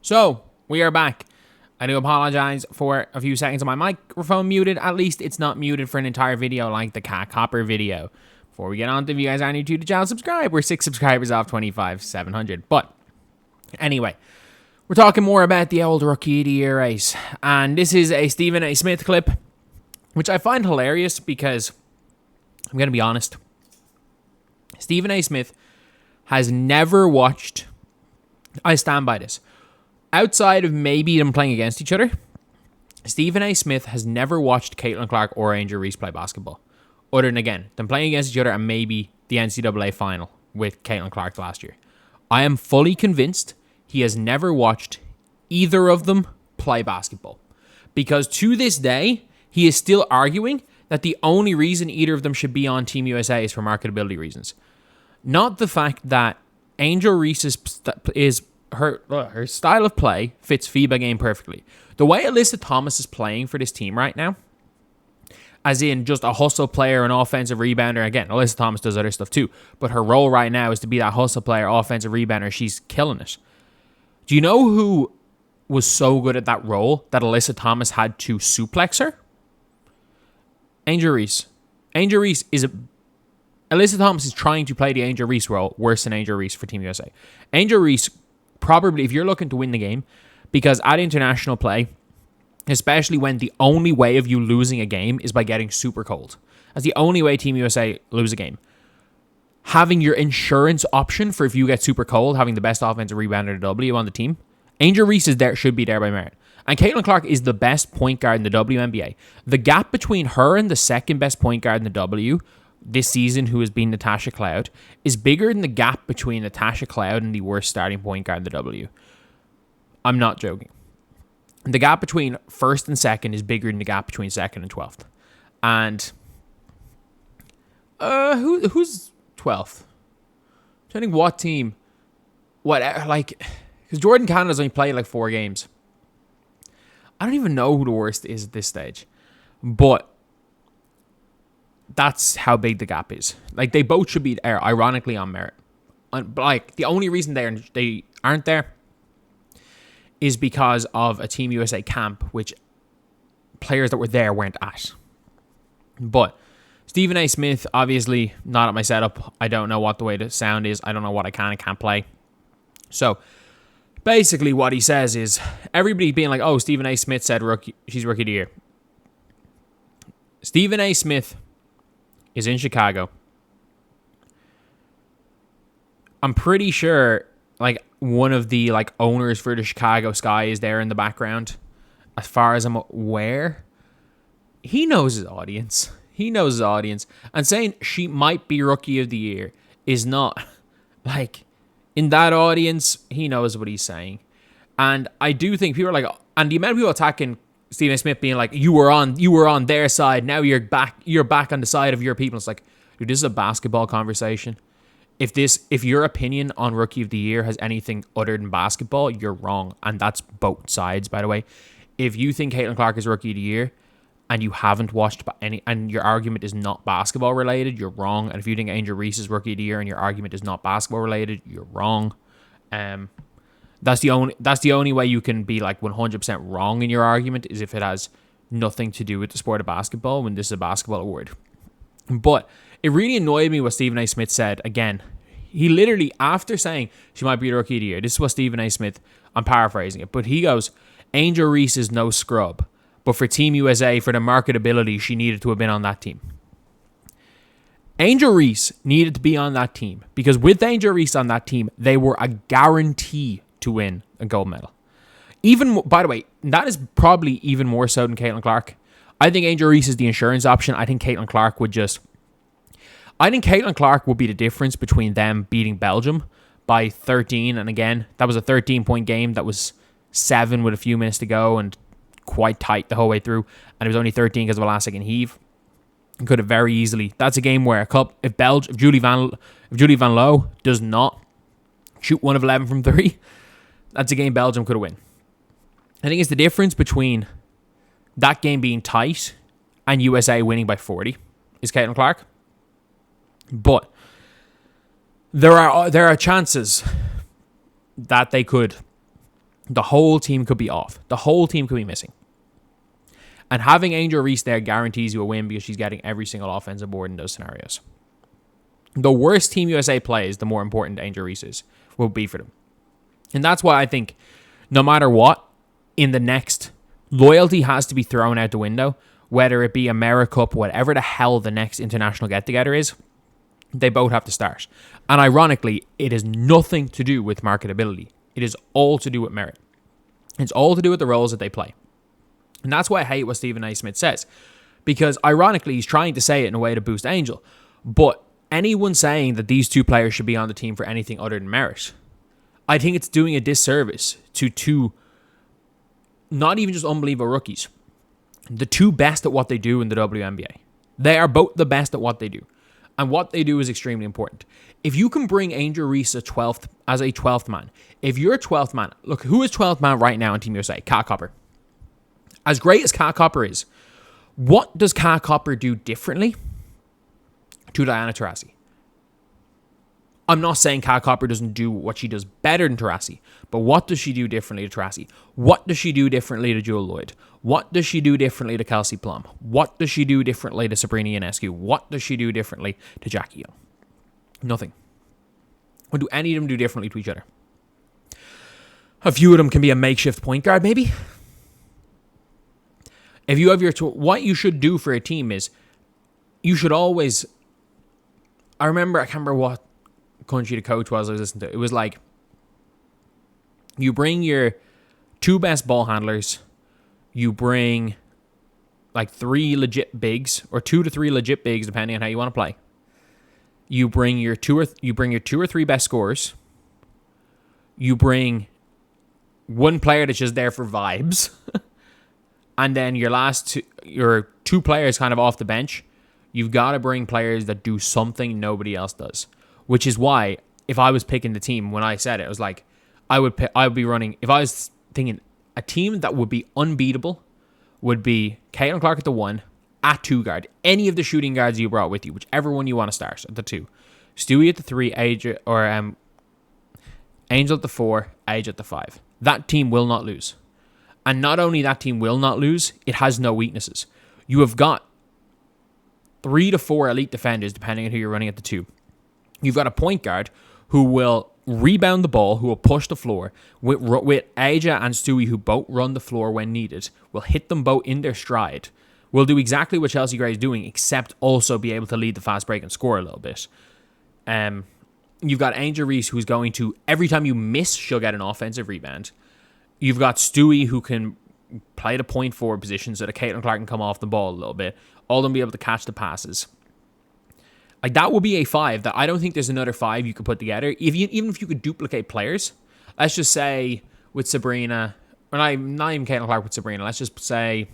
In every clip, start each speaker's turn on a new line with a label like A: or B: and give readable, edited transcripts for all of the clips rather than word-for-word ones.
A: So, we are back. I do apologize for a few seconds of my microphone muted. At least it's not muted for an entire video like the Cat Copper video. Before we get on, if you guys are new to the channel, subscribe. We're 6 subscribers off 25,700. But, anyway, we're talking more about the old Rookie of the Year race. And this is a Stephen A. Smith clip, which I find hilarious because, I'm going to be honest, Stephen A. Smith has never watched, I stand by this, outside of maybe them playing against each other, Stephen A. Smith has never watched Caitlin Clark or Angel Reese play basketball. Other than, again, them playing against each other and maybe the NCAA final with Caitlin Clark last year. I am fully convinced he has never watched either of them play basketball. Because to this day, he is still arguing that the only reason either of them should be on Team USA is for marketability reasons. Not the fact that Angel Reese her style of play fits FIBA game perfectly. The way Alyssa Thomas is playing for this team right now, as in just a hustle player, an offensive rebounder. Again, Alyssa Thomas does other stuff too, but her role right now is to be that hustle player, offensive rebounder. She's killing it. Do you know who was so good at that role that Alyssa Thomas had to suplex her? Angel Reese. Angel Reese is Alyssa Thomas is trying to play the Angel Reese role worse than Angel Reese for Team USA. Angel Reese, probably, if you're looking to win the game, because at international play, especially when the only way of you losing a game is by getting super cold. That's the only way Team USA lose a game. Having your insurance option for if you get super cold, having the best offensive rebounder W on the team, Angel Reese is there, should be there by merit. And Caitlin Clark is the best point guard in the WNBA. The gap between her and the second best point guard in the W this season, who has been Natasha Cloud, is bigger than the gap between Natasha Cloud and the worst starting point guard in the W. I'm not joking. The gap between first and second is bigger than the gap between second and 12th. And who's 12th? I think what team? Because Jordan Canada's only played like 4 games. I don't even know who the worst is at this stage. But that's how big the gap is. Like, they both should be there, ironically, on merit. Like, the only reason they aren't there is because of a Team USA camp, which players that were there weren't at. But Stephen A. Smith, obviously not at my setup. I don't know what the way the sound is. I don't know what I can and can't play. So basically what he says is everybody being like, oh, Stephen A. Smith said she's Rookie of the Year. Stephen A. Smith is in Chicago. I'm pretty sure one of the owners for the Chicago Sky is there in the background. As far as I'm aware, he knows his audience. He knows his audience. And saying she might be Rookie of the Year is not in that audience, he knows what he's saying. And I do think people are and the amount of people attacking Stephen A. Smith being like, you were on their side, now you're back on the side of your people. It's like, dude, this is a basketball conversation. If your opinion on Rookie of the Year has anything other than basketball, you're wrong. And that's both sides, by the way. If you think Caitlin Clark is Rookie of the Year and you haven't watched any, and your argument is not basketball related, you're wrong. And if you think Angel Reese is Rookie of the Year and your argument is not basketball related, you're wrong. That's the only way you can be 100% wrong in your argument, is if it has nothing to do with the sport of basketball, when this is a basketball award. But it really annoyed me what Stephen A. Smith said. Again, he literally, after saying she might be the Rookie of the Year, this is what Stephen A. Smith, I'm paraphrasing it, but he goes, Angel Reese is no scrub, but for Team USA, for the marketability, she needed to have been on that team. Angel Reese needed to be on that team because with Angel Reese on that team, they were a guarantee to win a gold medal. Even, by the way, that is probably even more so than Caitlin Clark. I think Angel Reese is the insurance option. I think Caitlin Clark would be the difference between them beating Belgium by 13. And again, that was a 13-point game. That was 7 with a few minutes to go and quite tight the whole way through. And it was only 13 because of a last-second heave. Could have very easily. That's a game where if Julie Van Loo does not shoot 1 of 11 from 3, that's a game Belgium could have won. I think it's the difference between that game being tight and USA winning by 40 is Caitlin Clark. But there are chances that they could The whole team could be off. The whole team could be missing. And having Angel Reese there guarantees you a win because she's getting every single offensive board in those scenarios. The worse Team USA plays, the more important Angel Reese will be for them. And that's why I think no matter what, in the next, loyalty has to be thrown out the window, whether it be AmeriCup, whatever the hell the next international get-together is, they both have to start. And ironically, it has nothing to do with marketability. It is all to do with merit. It's all to do with the roles that they play. And that's why I hate what Stephen A. Smith says. Because ironically, he's trying to say it in a way to boost Angel. But anyone saying that these two players should be on the team for anything other than merit, I think it's doing a disservice to two, not even just unbelievable rookies, the two best at what they do in the WNBA. They are both the best at what they do. And what they do is extremely important. If you can bring Angel Reese as a 12th man, if you're a 12th man, look, who is 12th man right now in Team USA? Kat Copper. As great as Kat Copper is, what does Kat Copper do differently to Diana Taurasi? I'm not saying Kat Copper doesn't do what she does better than Taurasi, but what does she do differently to Taurasi? What does she do differently to Jewel Lloyd? What does she do differently to Kelsey Plum? What does she do differently to Sabrina Ionescu? What does she do differently to Jackie Young? Nothing. What do any of them do differently to each other? A few of them can be a makeshift point guard, maybe. If you have what you should do for a team is, you should always, I can't remember what country the coach was I was listening to. It was like, you bring your two best ball handlers, you bring like 3 legit bigs, or 2 to 3 legit bigs, depending on how you want to play. You bring your 2 or 3 best scorers. You bring one player that's just there for vibes. And then your two players kind of off the bench. You've got to bring players that do something nobody else does. Which is why, if I was picking the team, when I said it, I was like, I would be running, if I was thinking a team that would be unbeatable, would be Caitlin Clark at the 1, at 2 guard. Any of the shooting guards you brought with you, whichever one you want to start at the 2. Stewie at the 3, Angel at the 4, Age at the 5. That team will not lose. And not only that team will not lose, it has no weaknesses. You have got 3 to 4 elite defenders, depending on who you're running at the 2. You've got a point guard who will rebound the ball, who will push the floor, with Aja and Stewie, who both run the floor when needed, will hit them both in their stride, will do exactly what Chelsea Gray is doing, except also be able to lead the fast break and score a little bit. You've got Angel Reese, who's going to, every time you miss, she'll get an offensive rebound. You've got Stewie, who can play the point forward position so that Caitlin Clark can come off the ball a little bit. All of them be able to catch the passes. Like, that would be a 5 that I don't think there's another 5 you could put together. Even if you could duplicate players, let's just say with Sabrina, or not even Caitlin Clark with Sabrina, let's just say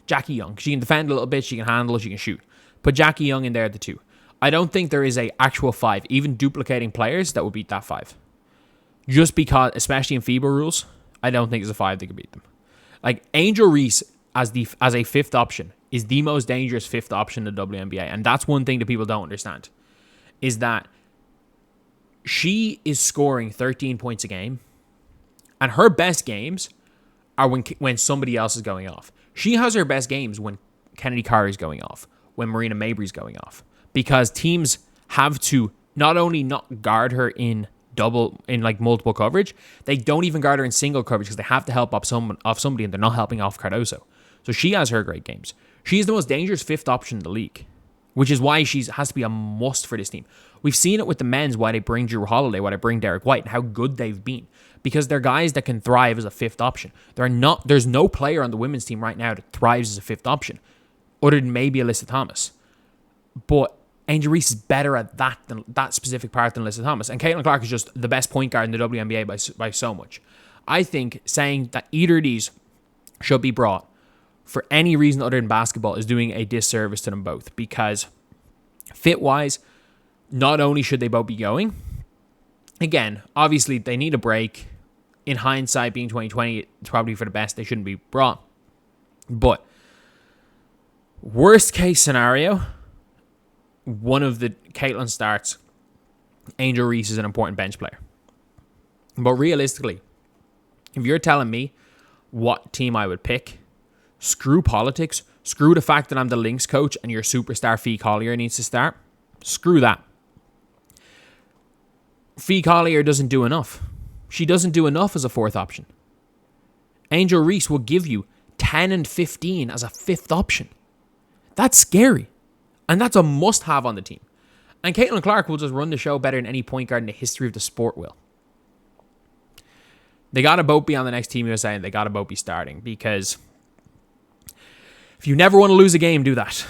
A: Jackie Young. She can defend a little bit, she can handle, she can shoot. Put Jackie Young in there at the 2. I don't think there is a actual 5, even duplicating players, that would beat that 5. Just because, especially in FIBA rules, I don't think there's a 5 that could beat them. Like, Angel Reese as a 5th option is the most dangerous 5th option in the WNBA. And that's one thing that people don't understand, is that she is scoring 13 points a game, and her best games are when somebody else is going off. She has her best games when Kennedy Carter is going off, when Marina Mabry's going off, because teams have to not only not guard her in multiple coverage, they don't even guard her in single coverage because they have to help off somebody, and they're not helping off Cardoso. So she has her great games. She is the most dangerous 5th option in the league, which is why she has to be a must for this team. We've seen it with the men's, why they bring Drew Holiday, why they bring Derek White, and how good they've been. Because they're guys that can thrive as a 5th option. There's no player on the women's team right now that thrives as a 5th option, other than maybe Alyssa Thomas. But Angel Reese is better at that specific part than Alyssa Thomas. And Caitlin Clark is just the best point guard in the WNBA by so much. I think saying that either of these should be brought for any reason other than basketball is doing a disservice to them both. Because fit-wise, not only should they both be going, again, obviously they need a break. In hindsight, being 2020, it's probably for the best. They shouldn't be brought. But worst case scenario, one of the Caitlin starts, Angel Reese is an important bench player. But realistically, If you're telling me what team I would pick, screw politics, screw the fact that I'm the Lynx coach and your superstar Fee Collier needs to start. Screw that. Fee Collier doesn't do enough. She doesn't do enough as a fourth option. Angel Reese will give you 10 and 15 as a fifth option. That's scary. And that's a must-have on the team. And Caitlin Clark will just run the show better than any point guard in the history of the sport will. They got to both be on the next Team USA and they got to both be starting, because if you never want to lose a game, do that.